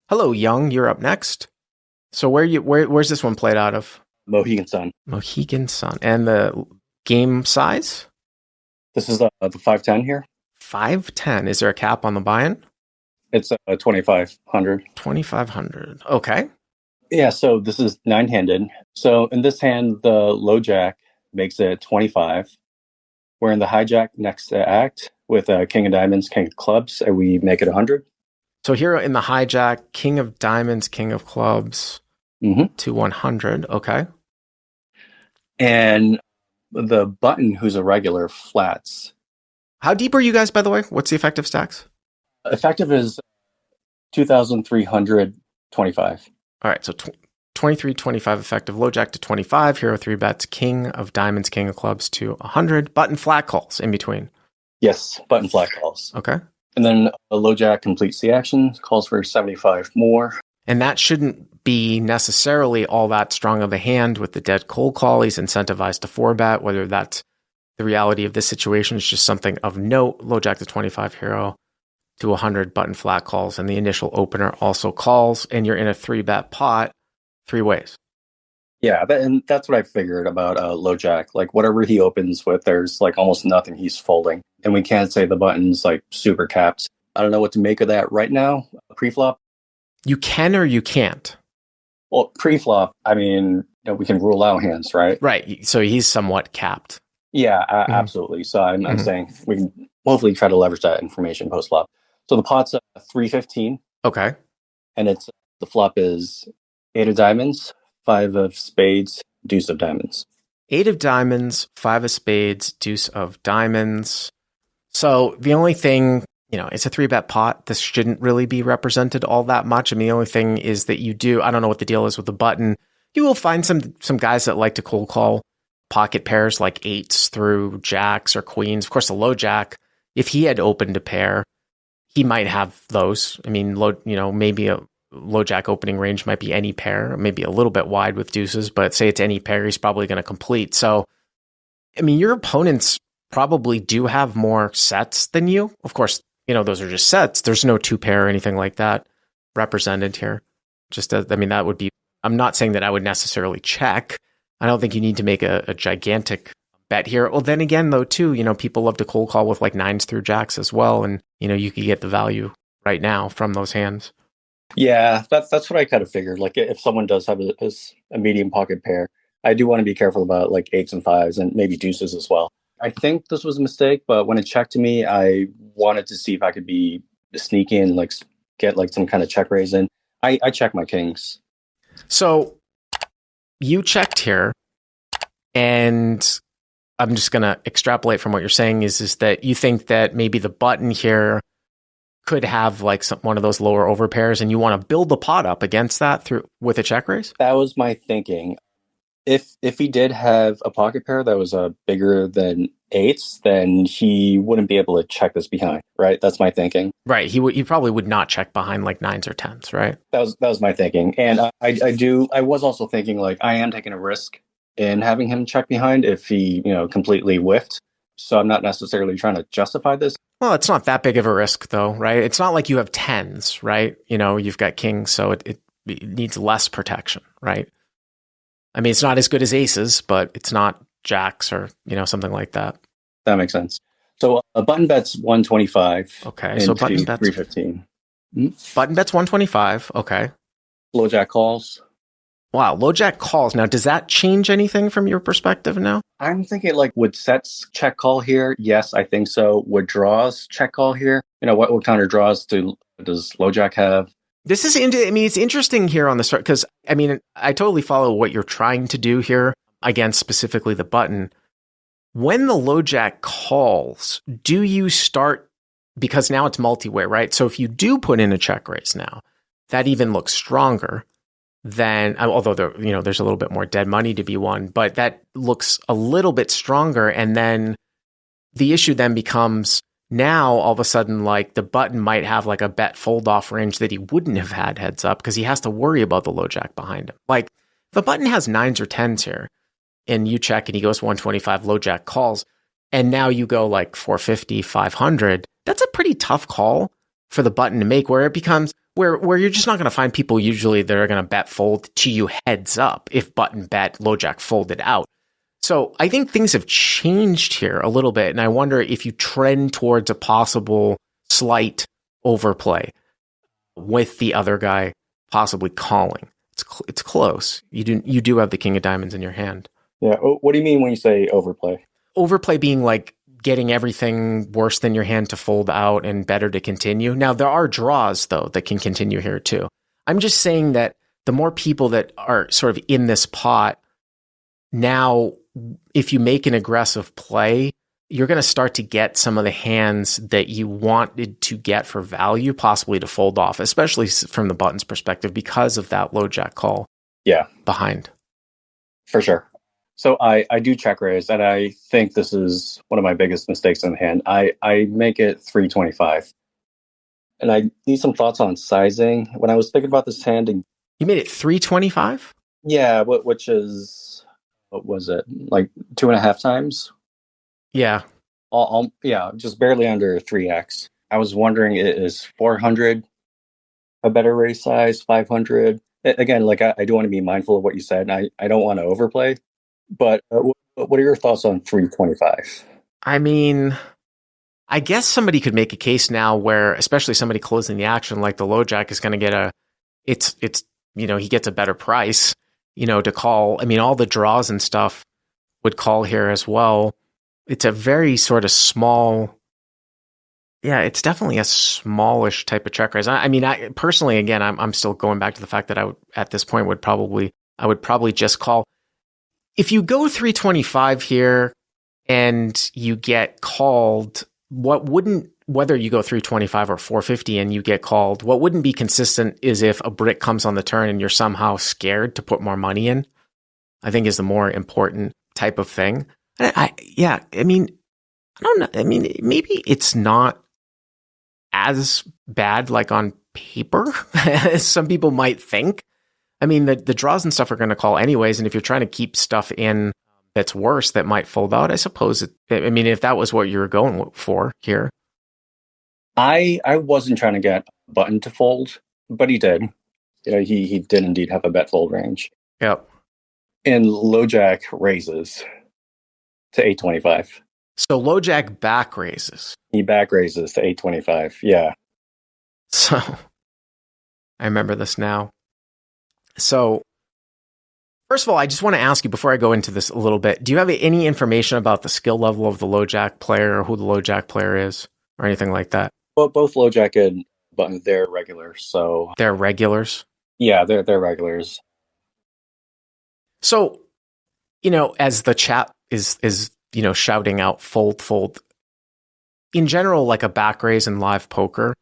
Hello, Young. You're up next. So where's this one played out of? Mohegan Sun. Mohegan Sun. And the game size? This is the 510 here. 510. Is there a cap on the buy-in? It's 2,500. 2,500. Okay. Yeah, so this is 9-handed. So in this hand, the low jack makes it 25. We're in the hijack next act with King of Diamonds, King of Clubs, and we make it 100. So here in the hijack, King of Diamonds, King of Clubs to 100. Okay. And the button, who's a regular, flats. How deep are you guys, by the way? What's the effective stacks? Effective is 2,325. All right, so 23, 25 effective, low jack to 25, hero 3 bets, King of Diamonds, King of Clubs to 100, button flat calls in between. Yes, button flat calls. Okay. And then a low jack completes the action, calls for 75 more. And that shouldn't be necessarily all that strong of a hand with the dead cold call. He's incentivized to 4-bet, whether that's the reality of this situation is just something of note. Low jack to 25 hero to 100 button flat calls, and the initial opener also calls, and you're in a 3-bet pot 3 ways. Yeah, and that's what I figured about low jack. Like whatever he opens with, there's like almost nothing he's folding, and we can't say the button's like super capped. I don't know what to make of that right now. Preflop, you can or you can't. Well, preflop, I mean, we can rule out hands, right? Right. So he's somewhat capped. Yeah, absolutely. So I'm saying we can hopefully try to leverage that information post flop. So the pot's 315. Okay. And it's the flop is 8 of diamonds, 5 of spades, deuce of diamonds. 8 of diamonds, 5 of spades, deuce of diamonds. So the only thing, it's a 3-bet pot. This shouldn't really be represented all that much. I mean, the only thing is that you do, I don't know what the deal is with the button. You will find some guys that like to cold call pocket pairs like 8s through jacks or queens. Of course, the low jack, if he had opened a pair, he might have those. I mean, maybe a low jack opening range might be any pair, maybe a little bit wide with deuces, but say it's any pair, he's probably going to complete. So, I mean, your opponents probably do have more sets than you. Of course, those are just sets. There's no 2-pair or anything like that represented here. That would be, I'm not saying that I would necessarily check. I don't think you need to make a gigantic bet here. Well, then again, though, too, people love to cold call with like 9s through jacks as well. And, you could get the value right now from those hands. Yeah, that's what I kind of figured. Like if someone does have a medium pocket pair, I do want to be careful about like 8s and 5s and maybe deuces as well. I think this was a mistake, but when it checked to me, I wanted to see if I could be sneaky and like get like some kind of check raise in. I check my kings. So you checked here, and I'm just going to extrapolate from what you're saying is that you think that maybe the button here could have like one of those lower overpairs, and you want to build the pot up against that with a check raise? That was my thinking. If he did have a pocket pair that was bigger than 8s, then he wouldn't be able to check this behind, right? That's my thinking. Right. He probably would not check behind like 9s or 10s, right? That was my thinking. And I was also thinking like I am taking a risk in having him check behind if he, completely whiffed. So I'm not necessarily trying to justify this. Well, it's not that big of a risk though, right? It's not like you have 10s, right? You've got kings, so it needs less protection, right? I mean, it's not as good as aces, but it's not jacks or, something like that. That makes sense. So a button bet's 125. Okay, so button bet's 315. Button bet's 125. Okay. Low jack calls. Wow, low jack calls. Now, does that change anything from your perspective now? I'm thinking like, would sets check call here? Yes, I think so. Would draws check call here? What kind of draws does low jack have? This is, it's interesting here on the start because, I totally follow what you're trying to do here against specifically the button. When the low jack calls, do you start, because now it's multi-way, right? So if you do put in a check raise now, that even looks stronger than, although there's a little bit more dead money to be won, but that looks a little bit stronger. And then the issue then becomes, now all of a sudden, like the button might have like a bet fold off range that he wouldn't have had heads up because he has to worry about the low jack behind him. Like the button has 9s or 10s here and you check and he goes 125, low jack calls. And now you go like 450, 500. That's a pretty tough call for the button to make, where it becomes where you're just not going to find people usually that are going to bet fold to you heads up if button bet low jack folded out. So I think things have changed here a little bit, and I wonder if you trend towards a possible slight overplay with the other guy possibly calling. It's close. You do have the king of diamonds in your hand. Yeah. What do you mean when you say overplay? Overplay being like getting everything worse than your hand to fold out and better to continue. Now, there are draws, though, that can continue here, too. I'm just saying that the more people that are sort of in this pot, now, if you make an aggressive play, you're going to start to get some of the hands that you wanted to get for value, possibly to fold off, especially from the button's perspective, because of that low jack call. Yeah. Behind. For sure. So I do check raise, and I think this is one of my biggest mistakes in the hand. I make it 325. And I need some thoughts on sizing. When I was thinking about this hand... You made it 325? Yeah, which is... What was it? Like 2.5 times? Yeah. Yeah, just barely under 3x. I was wondering, is 400 a better raise size? 500? Again, like I do want to be mindful of what you said, and I don't want to overplay. But what are your thoughts on 325? I mean, I guess somebody could make a case now where, especially somebody closing the action, like the low jack is going to get he gets a better price, to call. I mean, all the draws and stuff would call here as well. It's a very sort of small. Yeah, it's definitely a smallish type of check raise. I mean, I personally, again, I'm still going back to the fact that I would, at this point, I would probably just call. If you go 325 here and you get called, whether you go 325 or 450 and you get called, what wouldn't be consistent is if a brick comes on the turn and you're somehow scared to put more money in, I think is the more important type of thing. I mean, I don't know. I mean, maybe it's not as bad like on paper as some people might think. I mean, the draws and stuff are going to call anyways, and if you're trying to keep stuff in that's worse that might fold out, I suppose if that was what you were going for here. I wasn't trying to get button to fold, but he did. He did indeed have a bet fold range. Yep. And low jack raises to 825. So low jack back raises. He back raises to 825. Yeah. So I remember this now. So, first of all, I just want to ask you before I go into this a little bit, do you have any information about the skill level of the low jack player or who the low jack player is or anything like that? Well, both low jack and button, they're regulars. So they're regulars? Yeah, they're regulars. So, as the chat is shouting out fold, in general, like a back raise in live poker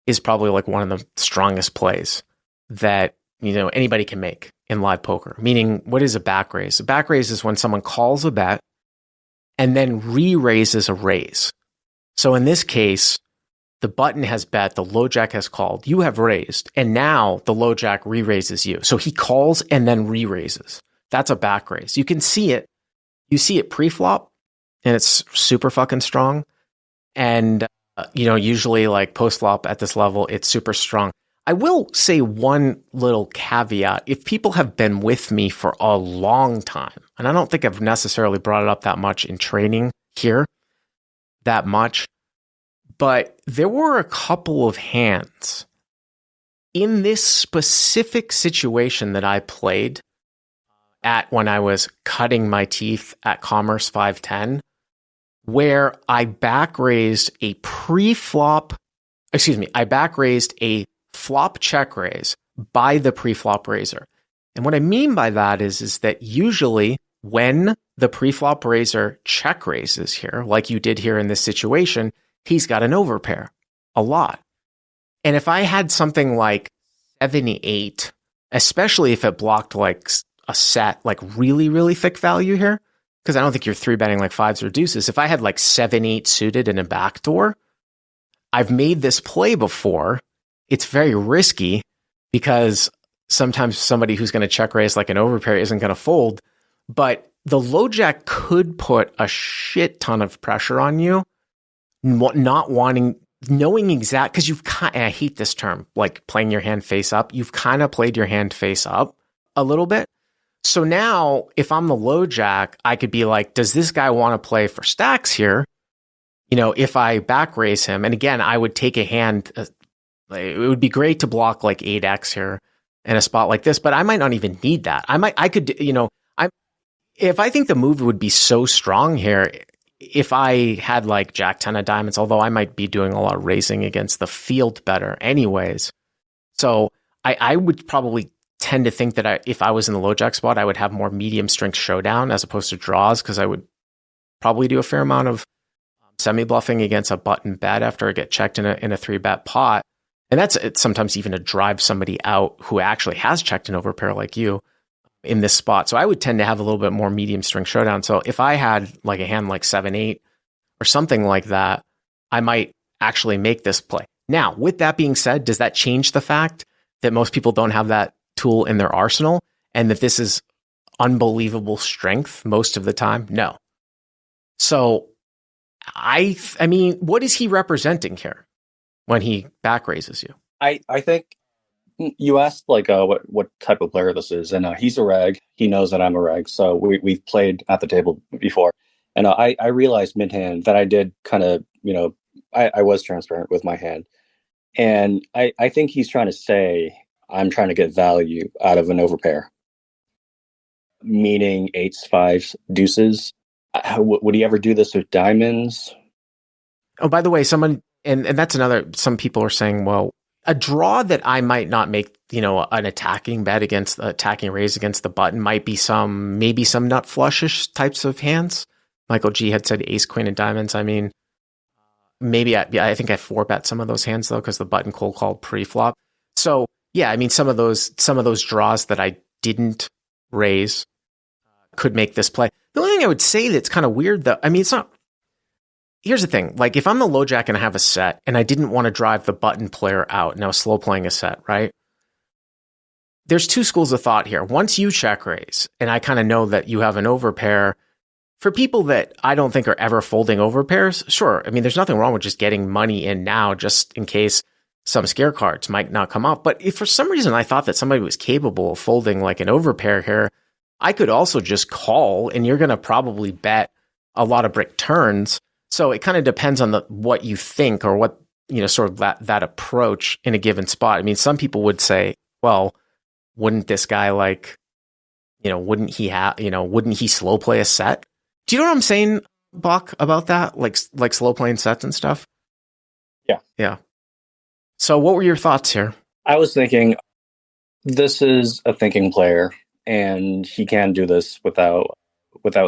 is probably like one of the strongest plays that anybody can make in live poker. Meaning, what is a back raise? A back raise is when someone calls a bet and then re-raises a raise. So in this case, the button has bet, the low jack has called, you have raised, and now the low jack re-raises you. So he calls and then re-raises. That's a back raise. You can see it. You see it pre-flop, and it's super fucking strong. And, usually like post-flop at this level, it's super strong. I will say one little caveat. If people have been with me for a long time, and I don't think I've necessarily brought it up that much in training here, that much, but there were a couple of hands in this specific situation that I played at when I was cutting my teeth at Commerce 510, where I back raised a flop check raise by the pre-flop raiser. And what I mean by that is that usually when the pre-flop raiser check raises here, like you did here in this situation, he's got an overpair a lot. And if I had something like 78, especially if it blocked like a set, like really, really thick value here, because I don't think you're 3-betting like fives or deuces. If I had like 7-8 suited in a backdoor, I've made this play before. It's very risky because sometimes somebody who's going to check raise like an overpair isn't going to fold, but the low jack could put a shit ton of pressure on you, not wanting knowing because you've kind, and I hate this term, like playing your hand face up, you've kind of played your hand face up a little bit. So now if I'm the low jack, I could be like, does this guy want to play for stacks here? If I back raise him, and again, I would take a hand, it would be great to block like 8x here in a spot like this, but I might not even need that. If I think the move would be so strong here, if I had like Jack 10 of diamonds, although I might be doing a lot of raising against the field better anyways. So I would probably tend to think that if I was in the low jack spot, I would have more medium strength showdown as opposed to draws, because I would probably do a fair amount of semi-bluffing against a button bet after I get checked in a 3-bet pot. And it's sometimes even to drive somebody out who actually has checked an overpair like you in this spot. So I would tend to have a little bit more medium strength showdown. So if I had like a hand like 7-8 or something like that, I might actually make this play. Now, with that being said, does that change the fact that most people don't have that tool in their arsenal and that this is unbelievable strength most of the time? No. So I mean, what is he representing here when he back raises you? I think you asked like what type of player this is, and he's a reg. He knows that I'm a reg, so we've played at the table before. And I realized mid hand that I did kind of, I was transparent with my hand, and I think he's trying to say I'm trying to get value out of an overpair, meaning 8s, 5s, deuces. Would he ever do this with diamonds? Oh, by the way, and that's some people are saying, well, a draw that I might not make, an attacking bet against the attacking raise against the button might be maybe some nut flushish types of hands. Michael G had said ace, queen, and diamonds. I mean, maybe I think I 4-bet some of those hands though, because the button cold called pre-flop. So yeah, I mean, some of those draws that I didn't raise could make this play. The only thing I would say that's kind of weird though, I mean, it's not. Here's the thing. Like if I'm the low jack and I have a set and I didn't want to drive the button player out and I was slow playing a set, right? There's two schools of thought here. Once you check raise and I kind of know that you have an overpair, for people that I don't think are ever folding overpairs, sure. I mean, there's nothing wrong with just getting money in now just in case some scare cards might not come up. But if for some reason I thought that somebody was capable of folding like an overpair here, I could also just call and you're going to probably bet a lot of brick turns. So it kind of depends on what you think or what, sort of that approach in a given spot. I mean, some people would say, well, wouldn't this guy wouldn't he slow play a set? Do you know what I'm saying, Buck, about that? Like slow playing sets and stuff? Yeah. Yeah. So what were your thoughts here? I was thinking this is a thinking player and he can do this without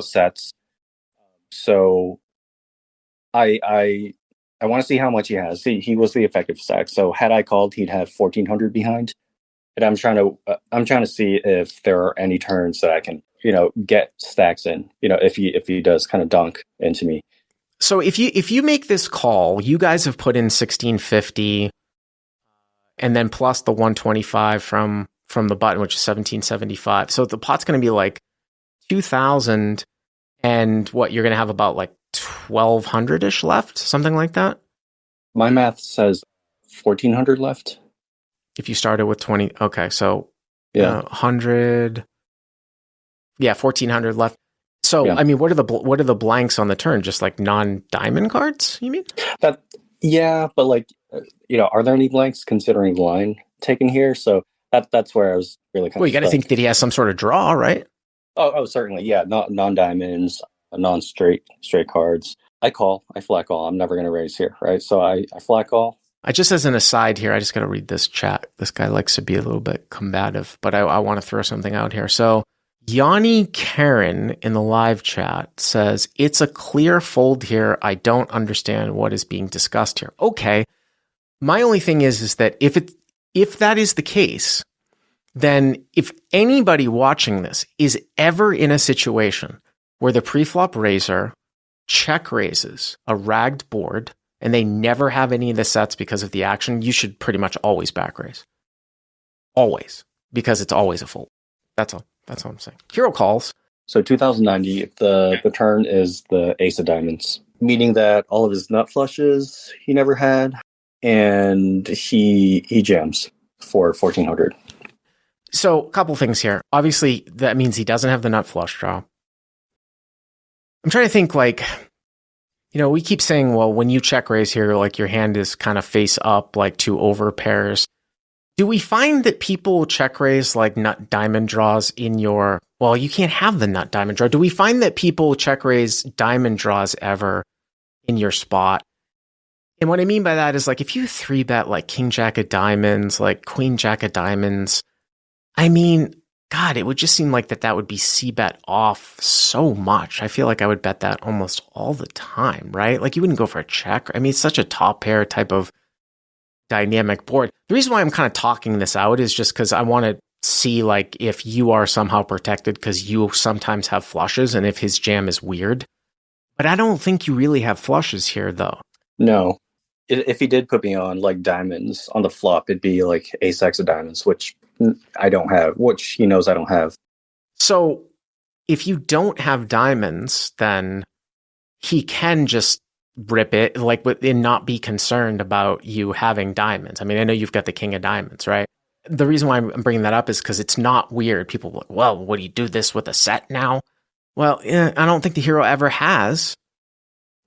sets. So I want to see how much he has. See, he was the effective stack. So had I called, he'd have 1,400 behind. And I'm trying to see if there are any turns that I can, get stacks in. If he does kind of dunk into me. So if you make this call, you guys have put in 1,650, and then plus the 125 from the button, which is 1,775. So the pot's going to be like 2,000, and what you're going to have about like 1,200-ish left, something like that. My math says 1,400 left. If you started with 20, okay, so yeah, 100, 1,400 left. So yeah. I mean, what are the blanks on the turn? Just like non-diamond cards? You mean? Yeah, but like, are there any blanks considering line taken here? So that's where I was really kind of. Well, you got to think that he has some sort of draw, right? Oh, certainly, yeah. Not non-diamonds, non-straight cards. I flat call. I'm never going to raise here, right? So I flat call. Just as an aside here, I just got to read this chat. This guy likes to be a little bit combative, but I want to throw something out here. So Yanni Karen in the live chat says, it's a clear fold here. I don't understand what is being discussed here. Okay. My only thing is that if that is the case, then if anybody watching this is ever in a situation where the preflop raiser check raises a ragged board and they never have any of the sets because of the action, you should pretty much always back raise. Always. Because it's always a fold. That's all. That's all I'm saying. Hero calls. So 2,090, the turn is the ace of diamonds. meaning that all of his nut flushes he never had, and he jams for 1400. So a couple things here. Obviously, that means he doesn't have the nut flush draw. I'm trying to think, like, we keep saying, well, when you check raise here, like your hand is kind of face up, like two over pairs. Do we find that people check raise like nut diamond draws in your, well, you can't have the nut diamond draw. Do we find that people check raise diamond draws ever in your spot? And what I mean by that is, like, if you 3-bet like king jack of diamonds, like queen jack of diamonds, I mean, God, it would just seem like that would be c-bet off so much. I feel like I would bet that almost all the time, right? Like, you wouldn't go for a check. I mean, it's such a top pair type of dynamic board. The reason why I'm kind of talking this out is just because I want to see, like, if you are somehow protected because you sometimes have flushes and if his jam is weird. But I don't think you really have flushes here, though. No. If he did put me on, like, diamonds on the flop, it'd be, like, ace-x of diamonds, which I don't have, which he knows I don't have. So if you don't have diamonds, then he can just rip it, like, and not be concerned about you having diamonds. I mean, I know you've got the king of diamonds, right? The reason why I'm bringing that up is because it's not weird. People are like, well, what do you do this with a set now? Well, I don't think the hero ever has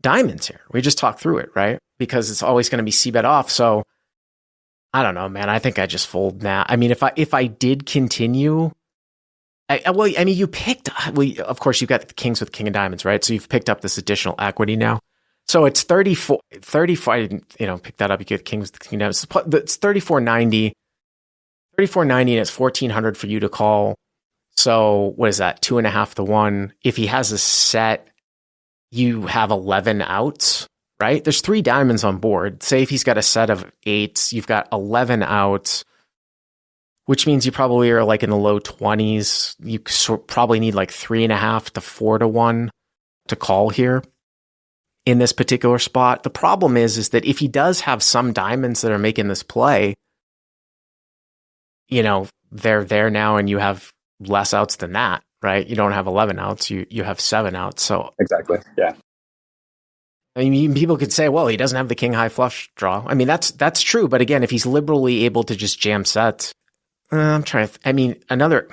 diamonds here. We just talked through it, right? Because it's always going to be c-bet off. So I don't know, man. I think I just fold now. I mean, if I did continue, you picked, of course, you've got the kings with king of diamonds, right? So you've picked up this additional equity now. So it's 34, I didn't, pick that up. You get kings with king of diamonds. It's 34.90, and it's 1400 for you to call. So what is that? 2.5 to 1. If he has a set, you have 11 outs. Right? There's 3 diamonds on board. Say if he's got a set of 8s, you've got 11 outs, which means you probably are like in the low 20s. You probably need like 3.5 to 4 to 1 to call here in this particular spot. The problem is that if he does have some diamonds that are making this play, they're there now and you have less outs than that, right? You don't have 11 outs, you have 7 outs. So exactly, yeah. I mean, people could say, well, he doesn't have the king high flush draw. I mean, that's true. But again, if he's liberally able to just jam sets, I'm trying to, another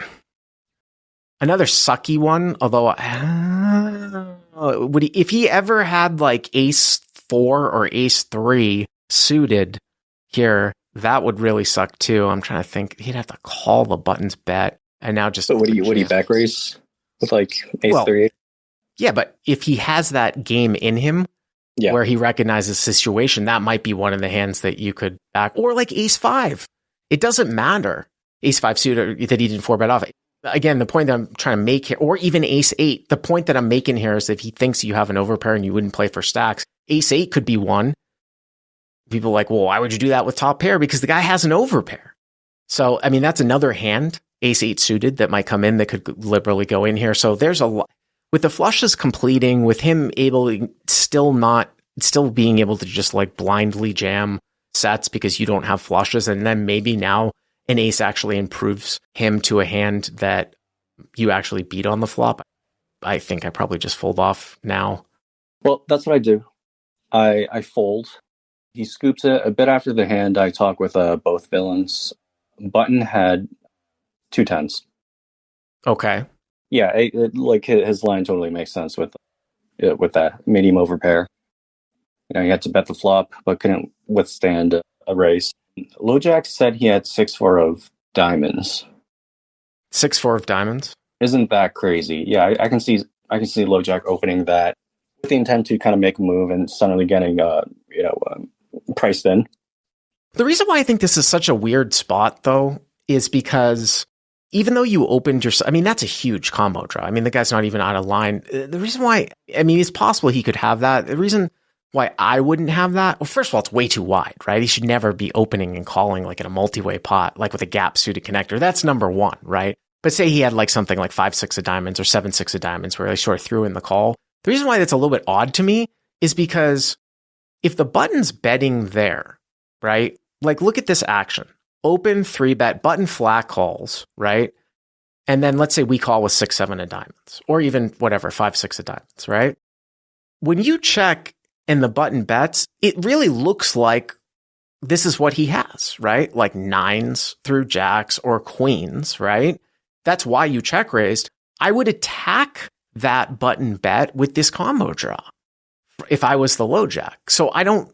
sucky one, although, if he ever had like ace 4 or ace 3 suited here, that would really suck too. I'm trying to think. He'd have to call the buttons bet and now just. So would he backraise with like ace 3? Yeah, but if he has that game in him, where he recognizes the situation, that might be one of the hands that you could back. Or like ace 5. It doesn't matter. Ace 5 suit that he didn't 4-bet off. Again, the point that I'm trying to make here, or even ace 8, the point that I'm making here is if he thinks you have an overpair and you wouldn't play for stacks, ace 8 could be one. People are like, well, why would you do that with top pair? Because the guy has an overpair. So, that's another hand, ace 8 suited, that might come in that could liberally go in here. So there's a lot. With the flushes completing, with him still being able to just like blindly jam sets because you don't have flushes, and then maybe now an ace actually improves him to a hand that you actually beat on the flop, I think I probably just fold off now. Well, that's what I do. I fold. He scoops it a bit after the hand. I talk with both villains. Button had 2 10s. Okay. Yeah, like his line totally makes sense with that medium overpair. He had to bet the flop, but couldn't withstand a raise. LoJack said he had 6-4 of diamonds. 6-4 of diamonds? Isn't that crazy? Yeah, I can see LoJack opening that with the intent to kind of make a move and suddenly getting priced in. The reason why I think this is such a weird spot, though, is because even though you opened your, that's a huge combo draw. The guy's not even out of line. The reason why, it's possible he could have that. The reason why I wouldn't have that, well, first of all, it's way too wide, right? He should never be opening and calling like in a multi-way pot, like with a gap suited connector. That's number one, right? But say he had like something like 5-6 of diamonds or 7-6 of diamonds where he sort of threw in the call. The reason why that's a little bit odd to me is because if the button's betting there, right? Like, look at this action. Open 3-bet, button flat calls, right? And then let's say we call with 6-7 of diamonds, or even whatever, 5-6 of diamonds, right? When you check, and the button bets, it really looks like this is what he has, right? Like nines through jacks or queens, right? That's why you check raised. I would attack that button bet with this combo draw if I was the low jack. So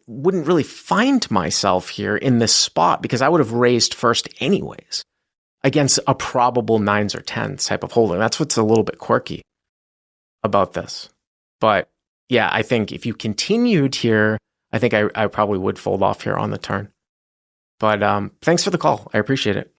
wouldn't really find myself here in this spot because I would have raised first anyways against a probable nines or tens type of holding. That's what's a little bit quirky about this. But yeah, I think if you continued here, I think I probably would fold off here on the turn. But thanks for the call. I appreciate it.